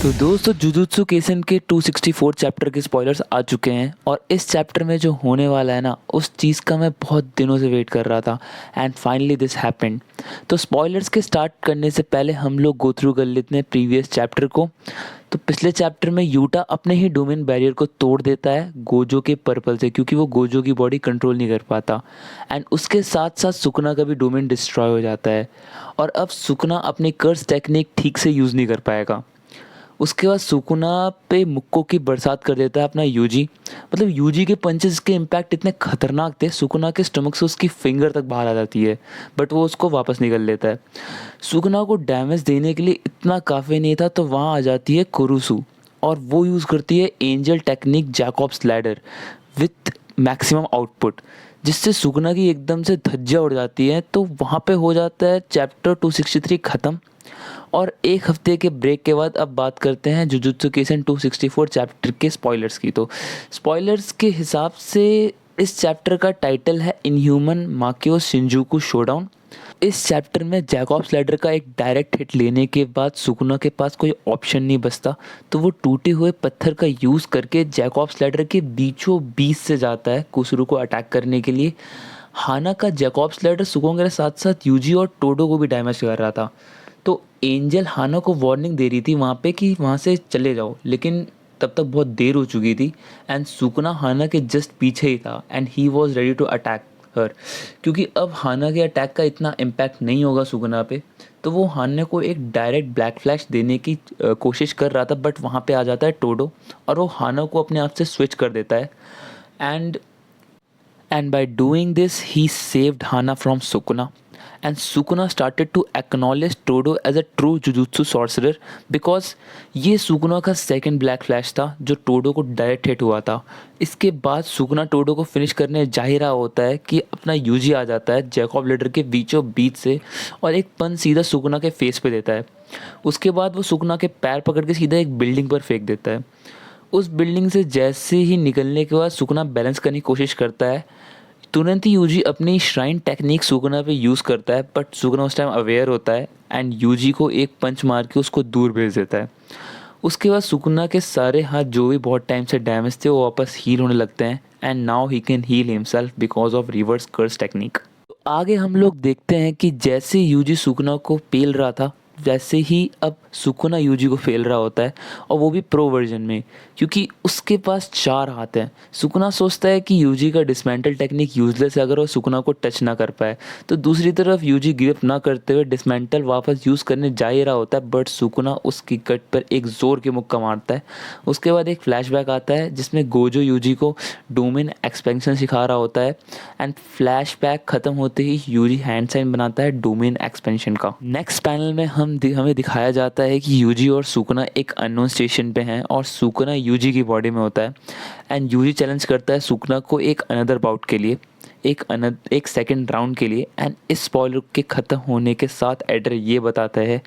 तो दोस्तों jujutsu Kaisen के 264 चैप्टर के स्पॉयलर्स आ चुके हैं और इस चैप्टर में जो होने वाला है ना उस चीज़ का मैं बहुत दिनों से वेट कर रहा था एंड फाइनली दिस हैपेंड। तो स्पॉयलर्स के स्टार्ट करने से पहले हम लोग गो थ्रू कर लेते हैं प्रीवियस चैप्टर को। तो पिछले चैप्टर में यूटा अपने ही डोमेन बैरियर को तोड़ देता है गोजो के पर्पल से, क्योंकि वो गोजो की बॉडी कंट्रोल नहीं कर पाता एंड उसके साथ साथ सुकुना का भी डोमेन डिस्ट्रॉय हो जाता है और अब सुकुना अपनी कर्स टेक्निक ठीक से यूज़ नहीं कर पाएगा। उसके बाद सुकुना पे मुक्को की बरसात कर देता है अपना यूजी। मतलब यूजी के पंचेस के इम्पैक्ट इतने खतरनाक थे, सुकुना के स्टमक से उसकी फिंगर तक बाहर आ जाती है बट वो उसको वापस निकल लेता है। सुकुना को डैमेज देने के लिए इतना काफ़ी नहीं था तो वहाँ आ जाती है कुरुसु और वो यूज़ करती है angel technique Jacob's ladder with maximum output, जिससे सुकुना की एकदम से धज्जियाँ उड़ जाती है। तो वहाँ पे हो जाता है चैप्टर 263 ख़त्म। और एक हफ्ते के ब्रेक के बाद अब बात करते हैं जुजुत्सु काइसेन 264 चैप्टर के स्पॉयलर्स की। तो स्पॉयलर्स के हिसाब से इस चैप्टर का टाइटल है इनह्यूमन माकियो शिंजुकू शोडाउन। इस चैप्टर में जैकॉब्स लैडर का एक डायरेक्ट हिट लेने के बाद सुकुना के पास कोई ऑप्शन नहीं बचता, तो वो टूटे हुए पत्थर का यूज़ करके जैकॉब्स लैडर के बीचों बीच से जाता है कुसुरु को अटैक करने के लिए। हाना का जैकॉब्स लैडर सुकुना के साथ साथ यूजी और टोडो को भी डैमेज कर रहा था। तो एंजल हाना को वार्निंग दे रही थी वहाँ पे कि वहाँ से चले जाओ, लेकिन तब तक बहुत देर हो चुकी थी एंड सुकुना हाना के जस्ट पीछे ही था and he was ready to attack her, क्योंकि अब हाना के अटैक का इतना इम्पैक्ट नहीं होगा सुकुना पे। तो वो हाना को एक डायरेक्ट ब्लैक फ्लैश देने की कोशिश कर रहा था बट वहाँ पे आ जाता है टोडो और वो हाना को अपने आप से स्विच कर देता है and by doing this he saved Hana from Sukuna, and Sukuna started to acknowledge Todo as a true Jujutsu sorcerer because ये सुकुना का सेकंड ब्लैक फ्लैश था जो टोडो को डायरेक्ट हिट हुआ था। इसके बाद सुकुना टोडो को फिनिश करने जा ही रहा होता है कि अपना यूजी आ जाता है जैकॉब लेडर के बीचों बीच से और एक पंच सीधा सुकुना के फेस पे देता है। उसके बाद वो सुकुना के पैर पकड़ के सीधा एक बिल्डिंग पर फेंक देता है। उस बिल्डिंग से जैसे ही निकलने के बाद सुकुना बैलेंस करने की कोशिश करता है, तुरंत ही यूजी अपनी श्राइन टेक्निक सुकुना पे यूज़ करता है बट सुकुना उस टाइम अवेयर होता है एंड यूजी को एक पंच मार के उसको दूर भेज देता है। उसके बाद सुकुना के सारे हाथ जो भी बहुत टाइम से डैमेज थे वो वापस हील होने लगते हैं and now he can heal himself because of reverse curse technique. तो आगे हम लोग देखते हैं कि जैसे यूजी सुकुना को पेल रहा था वैसे ही अब सुकुना यूजी को फेल रहा होता है और वो भी प्रो वर्जन में, क्योंकि उसके पास 4 हाथ हैं। सुकुना सोचता है कि यूजी का डिसमेंटल टेक्निक यूजलेस है अगर वो सुकुना को टच ना कर पाए, तो दूसरी तरफ यूजी गिव अप ना करते हुए डिसमेंटल वापस यूज़ करने जा ही रहा होता है बट सुकुना उसकी कट पर एक ज़ोर के मुक्का मारता है। उसके बाद एक फ्लैशबैक आता है जिसमें गोजो यूजी को डोमेन एक्सपेंशन सिखा रहा होता है एंड फ्लैशबैक ख़त्म होते ही यूजी हैंड साइन बनाता है डोमेन एक्सपेंशन का। नेक्स्ट पैनल में हमें दिखाया जाता है कि यूजी और सुकुना एक अननोन स्टेशन पे हैं और सुकुना यूजी की बॉडी में होता है एंड यूजी चैलेंज करता है सुकुना को एक अनदर बाउट के लिए, एक सेकंड राउंड के लिए। एंड इस स्पॉइलर के ख़त्म होने के साथ एडर ये बताता है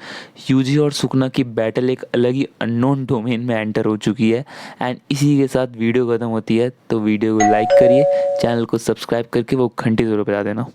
यूजी और सुकुना की बैटल एक अलग ही अननोन डोमेन में एंटर हो चुकी है एंड इसी के साथ वीडियो ख़त्म होती है। तो वीडियो को लाइक करिए, चैनल को सब्सक्राइब करके वो घंटी ज़रूर बजा देना।